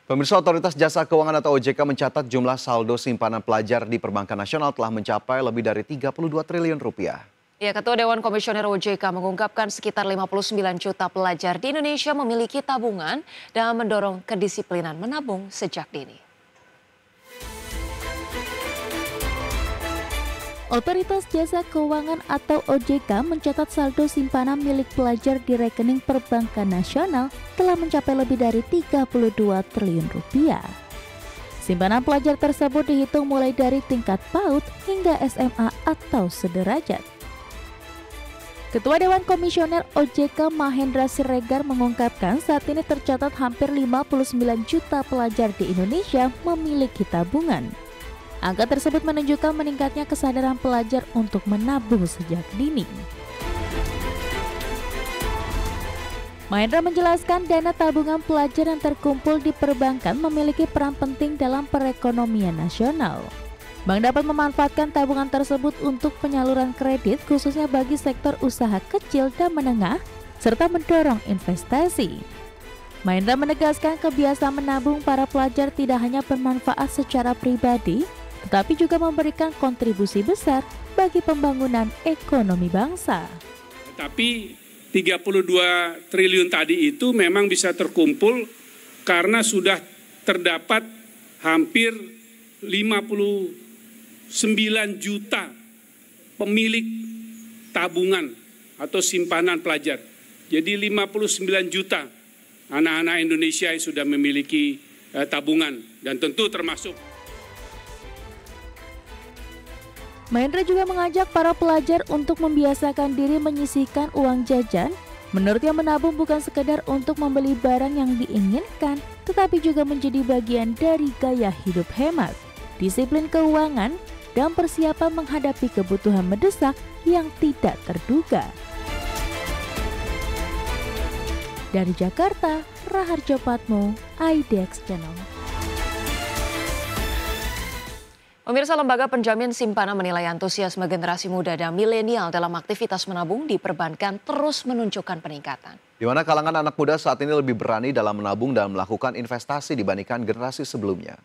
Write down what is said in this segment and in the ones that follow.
Pemirsa, Otoritas Jasa Keuangan atau OJK mencatat jumlah saldo simpanan pelajar di perbankan nasional telah mencapai lebih dari 32 triliun rupiah. Ya, Ketua Dewan Komisioner OJK mengungkapkan sekitar 59 juta pelajar di Indonesia memiliki tabungan dan mendorong kedisiplinan menabung sejak dini. Otoritas Jasa Keuangan atau OJK mencatat saldo simpanan milik pelajar di rekening perbankan nasional telah mencapai lebih dari 32 triliun rupiah. Simpanan pelajar tersebut dihitung mulai dari tingkat PAUD hingga SMA atau sederajat. Ketua Dewan Komisioner OJK Mahendra Siregar mengungkapkan saat ini tercatat hampir 59 juta pelajar di Indonesia memiliki tabungan. Angka tersebut menunjukkan meningkatnya kesadaran pelajar untuk menabung sejak dini. Mahendra menjelaskan dana tabungan pelajar yang terkumpul di perbankan memiliki peran penting dalam perekonomian nasional. Bank dapat memanfaatkan tabungan tersebut untuk penyaluran kredit khususnya bagi sektor usaha kecil dan menengah serta mendorong investasi. Mahendra menegaskan kebiasaan menabung para pelajar tidak hanya bermanfaat secara pribadi, tetapi juga memberikan kontribusi besar bagi pembangunan ekonomi bangsa. Tapi 32 triliun tadi itu memang bisa terkumpul karena sudah terdapat hampir 59 juta pemilik tabungan atau simpanan pelajar. Jadi 59 juta anak-anak Indonesia yang sudah memiliki tabungan dan tentu termasuk. Mahendra juga mengajak para pelajar untuk membiasakan diri menyisihkan uang jajan. Menurutnya menabung bukan sekedar untuk membeli barang yang diinginkan, tetapi juga menjadi bagian dari gaya hidup hemat, disiplin keuangan, dan persiapan menghadapi kebutuhan mendesak yang tidak terduga. Dari Jakarta, Raharjo Patmo, IDX Channel. Pemirsa, Lembaga Penjamin Simpanan menilai antusiasme generasi muda dan milenial dalam aktivitas menabung di perbankan terus menunjukkan peningkatan. Di mana kalangan anak muda saat ini lebih berani dalam menabung dan melakukan investasi dibandingkan generasi sebelumnya.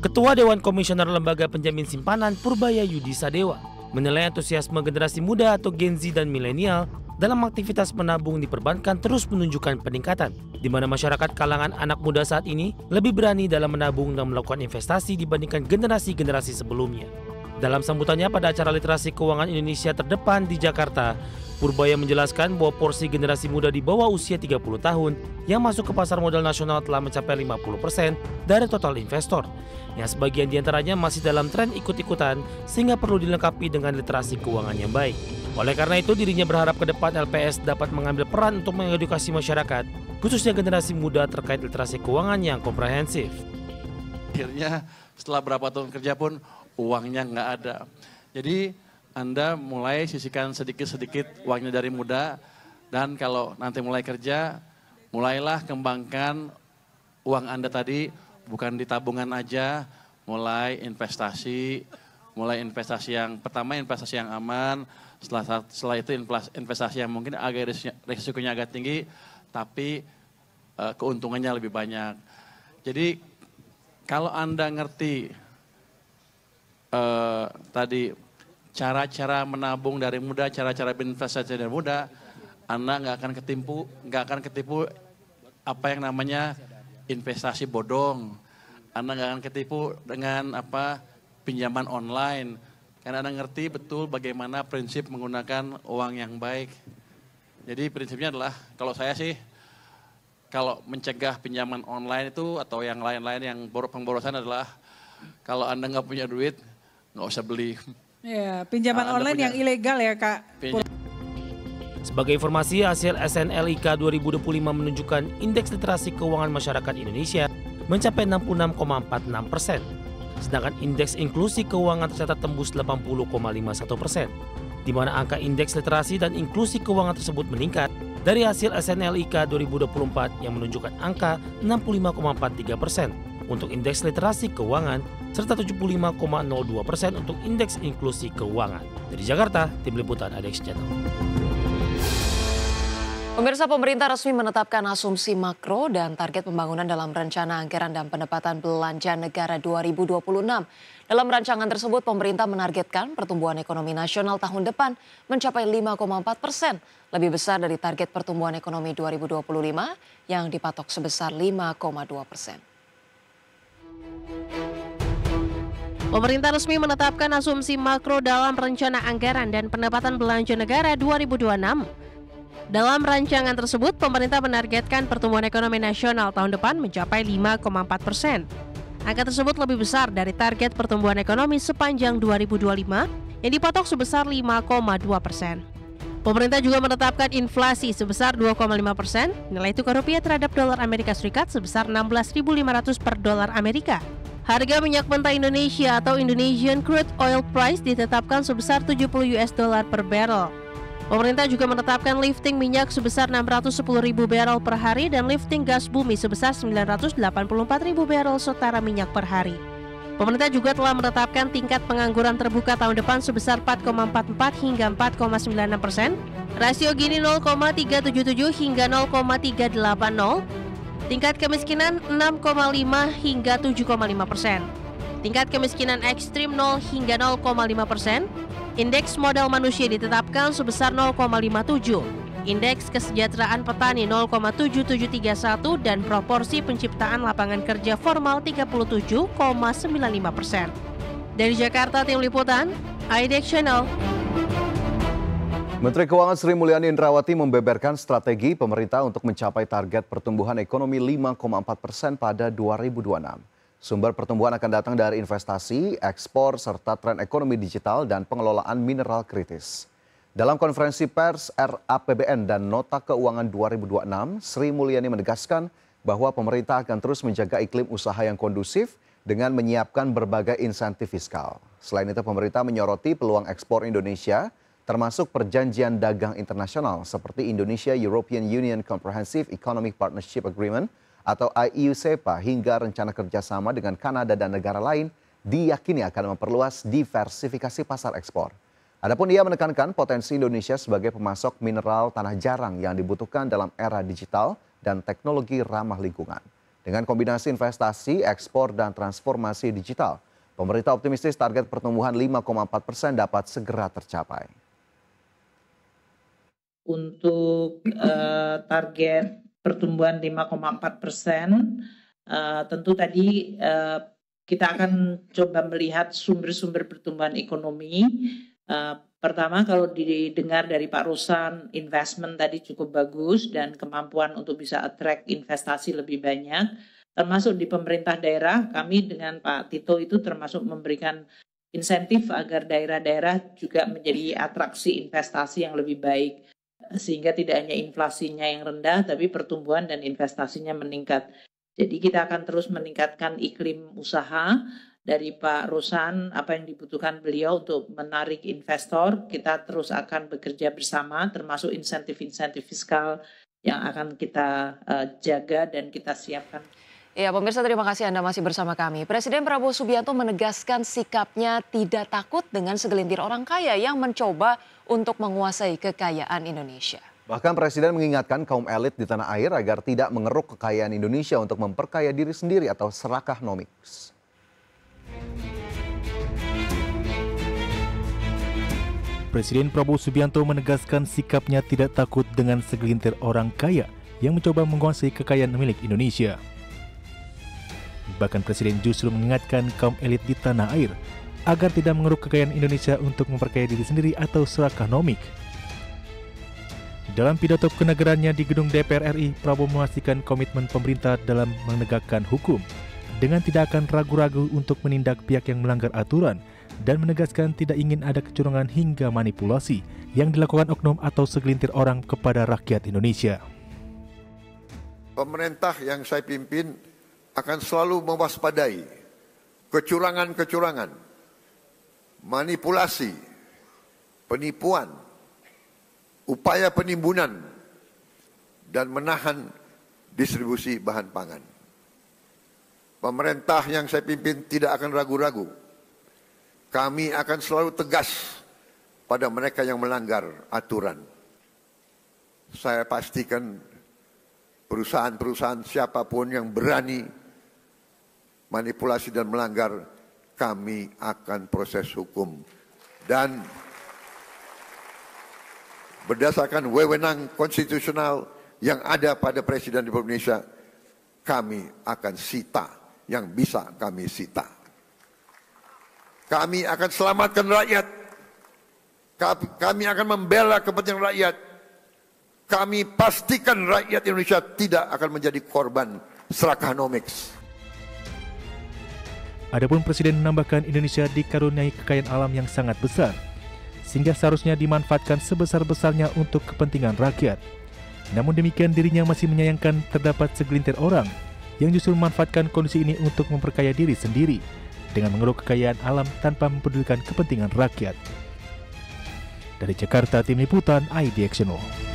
Ketua Dewan Komisioner Lembaga Penjamin Simpanan Purbaya Yudi Sadewa menilai antusiasme generasi muda atau Gen Z dan milenial dalam aktivitas menabung di perbankan terus menunjukkan peningkatan, di mana masyarakat kalangan anak muda saat ini lebih berani dalam menabung dan melakukan investasi dibandingkan generasi-generasi sebelumnya. Dalam sambutannya pada acara Literasi Keuangan Indonesia Terdepan di Jakarta, Purbaya menjelaskan bahwa porsi generasi muda di bawah usia 30 tahun yang masuk ke pasar modal nasional telah mencapai 50% dari total investor, yang sebagian diantaranya masih dalam tren ikut-ikutan sehingga perlu dilengkapi dengan literasi keuangan yang baik. Oleh karena itu, dirinya berharap ke depan LPS dapat mengambil peran untuk mengedukasi masyarakat, khususnya generasi muda terkait literasi keuangan yang komprehensif. Akhirnya setelah berapa tahun kerja pun uangnya nggak ada. Jadi Anda mulai sisihkan sedikit-sedikit uangnya dari muda, dan kalau nanti mulai kerja, mulailah kembangkan uang Anda tadi, bukan di tabungan aja, mulai investasi yang pertama investasi yang aman, setelah itu investasi yang mungkin agak risikonya agak tinggi, tapi keuntungannya lebih banyak. Jadi kalau Anda ngerti tadi cara-cara menabung dari muda, cara-cara berinvestasi dari muda, Anda nggak akan ketipu apa yang namanya investasi bodong. Anda nggak akan ketipu dengan pinjaman online. Karena Anda ngerti betul bagaimana prinsip menggunakan uang yang baik. Jadi prinsipnya adalah, kalau saya sih, kalau mencegah pinjaman online itu atau yang lain-lain yang pemborosan adalah, kalau Anda nggak punya duit, nggak usah beli. Ya, pinjaman online yang ilegal ya, Kak. Sebagai informasi, hasil SNLIK 2025 menunjukkan indeks literasi keuangan masyarakat Indonesia mencapai 66,46%. Sedangkan indeks inklusi keuangan tercatat tembus 80,51%, di mana angka indeks literasi dan inklusi keuangan tersebut meningkat dari hasil SNLIK 2024 yang menunjukkan angka 65,43% untuk indeks literasi keuangan serta 75,02% untuk indeks inklusi keuangan. Dari Jakarta, Tim Liputan IDX Channel. Pemirsa, pemerintah resmi menetapkan asumsi makro dan target pembangunan dalam Rencana Anggaran dan Pendapatan Belanja Negara 2026. Dalam rancangan tersebut, pemerintah menargetkan pertumbuhan ekonomi nasional tahun depan mencapai 5,4%, lebih besar dari target pertumbuhan ekonomi 2025 yang dipatok sebesar 5,2%. Pemerintah resmi menetapkan asumsi makro dalam Rencana Anggaran dan Pendapatan Belanja Negara 2026. Dalam rancangan tersebut, pemerintah menargetkan pertumbuhan ekonomi nasional tahun depan mencapai 5,4%. Angka tersebut lebih besar dari target pertumbuhan ekonomi sepanjang 2025 yang dipatok sebesar 5,2%. Pemerintah juga menetapkan inflasi sebesar 2,5%, nilai tukar rupiah terhadap dolar Amerika Serikat sebesar 16.500 per dolar Amerika. Harga minyak mentah Indonesia atau Indonesian Crude Oil Price ditetapkan sebesar $70 per barrel. Pemerintah juga menetapkan lifting minyak sebesar 610.000 barrel per hari dan lifting gas bumi sebesar 984.000 barrel setara minyak per hari. Pemerintah juga telah menetapkan tingkat pengangguran terbuka tahun depan sebesar 4,44 hingga 4,96%, rasio Gini 0,377 hingga 0,380, tingkat kemiskinan 6,5 hingga 7,5%, tingkat kemiskinan ekstrim 0 hingga 0,5%, indeks modal manusia ditetapkan sebesar 0,57, indeks kesejahteraan petani 0,7731 dan proporsi penciptaan lapangan kerja formal 37,95%. Dari Jakarta, tim liputan, IDEX Channel. Menteri Keuangan Sri Mulyani Indrawati membeberkan strategi pemerintah untuk mencapai target pertumbuhan ekonomi 5,4% pada 2026. Sumber pertumbuhan akan datang dari investasi, ekspor, serta tren ekonomi digital dan pengelolaan mineral kritis. Dalam konferensi pers RAPBN dan Nota Keuangan 2026, Sri Mulyani menegaskan bahwa pemerintah akan terus menjaga iklim usaha yang kondusif dengan menyiapkan berbagai insentif fiskal. Selain itu, pemerintah menyoroti peluang ekspor Indonesia, termasuk perjanjian dagang internasional seperti Indonesia-European Union Comprehensive Economic Partnership Agreement atau IEU-SEPA hingga rencana kerjasama dengan Kanada dan negara lain diyakini akan memperluas diversifikasi pasar ekspor. Adapun ia menekankan potensi Indonesia sebagai pemasok mineral tanah jarang yang dibutuhkan dalam era digital dan teknologi ramah lingkungan. Dengan kombinasi investasi, ekspor, dan transformasi digital, pemerintah optimistis target pertumbuhan 5,4% dapat segera tercapai. Untuk target pertumbuhan 5,4%, tentu tadi kita akan coba melihat sumber-sumber pertumbuhan ekonomi. Pertama, kalau didengar dari Pak Ruslan, investment tadi cukup bagus dan kemampuan untuk bisa attract investasi lebih banyak. Termasuk di pemerintah daerah, kami dengan Pak Tito itu termasuk memberikan insentif agar daerah-daerah juga menjadi atraksi investasi yang lebih baik. Sehingga tidak hanya inflasinya yang rendah, tapi pertumbuhan dan investasinya meningkat. Jadi kita akan terus meningkatkan iklim usaha. Dari Pak Ruslan, apa yang dibutuhkan beliau untuk menarik investor, kita terus akan bekerja bersama, termasuk insentif-insentif fiskal yang akan kita jaga dan kita siapkan. Ya, pemirsa, terima kasih Anda masih bersama kami. Presiden Prabowo Subianto menegaskan sikapnya tidak takut dengan segelintir orang kaya yang mencoba untuk menguasai kekayaan Indonesia. Bahkan Presiden mengingatkan kaum elit di tanah air agar tidak mengeruk kekayaan Indonesia untuk memperkaya diri sendiri atau serakah nomiks. Presiden Prabowo Subianto menegaskan sikapnya tidak takut dengan segelintir orang kaya yang mencoba menguasai kekayaan milik Indonesia. Bahkan Presiden justru mengingatkan kaum elit di tanah air agar tidak mengeruk kekayaan Indonesia untuk memperkaya diri sendiri atau serakah nomik. Dalam pidato kenegaraannya di gedung DPR RI, Prabowo memastikan komitmen pemerintah dalam menegakkan hukum dengan tidak akan ragu-ragu untuk menindak pihak yang melanggar aturan dan menegaskan tidak ingin ada kecurangan hingga manipulasi yang dilakukan oknum atau segelintir orang kepada rakyat Indonesia. Pemerintah yang saya pimpin akan selalu mewaspadai kecurangan-kecurangan, manipulasi, penipuan, upaya penimbunan, dan menahan distribusi bahan pangan. Pemerintah yang saya pimpin tidak akan ragu-ragu. Kami akan selalu tegas pada mereka yang melanggar aturan. saya pastikan perusahaan-perusahaan siapapun yang berani manipulasi dan melanggar, kami akan proses hukum. Dan berdasarkan wewenang konstitusional yang ada pada Presiden Republik Indonesia, kami akan sita yang bisa kami sita. Kami akan selamatkan rakyat. Kami akan membela kepentingan rakyat. Kami pastikan rakyat Indonesia tidak akan menjadi korban Serakanomics. Adapun Presiden menambahkan Indonesia dikaruniai kekayaan alam yang sangat besar, sehingga seharusnya dimanfaatkan sebesar-besarnya untuk kepentingan rakyat. Namun demikian, dirinya masih menyayangkan terdapat segelintir orang yang justru memanfaatkan kondisi ini untuk memperkaya diri sendiri dengan mengeruk kekayaan alam tanpa mempedulikan kepentingan rakyat. Dari Jakarta, Tim Liputan IDX Channel.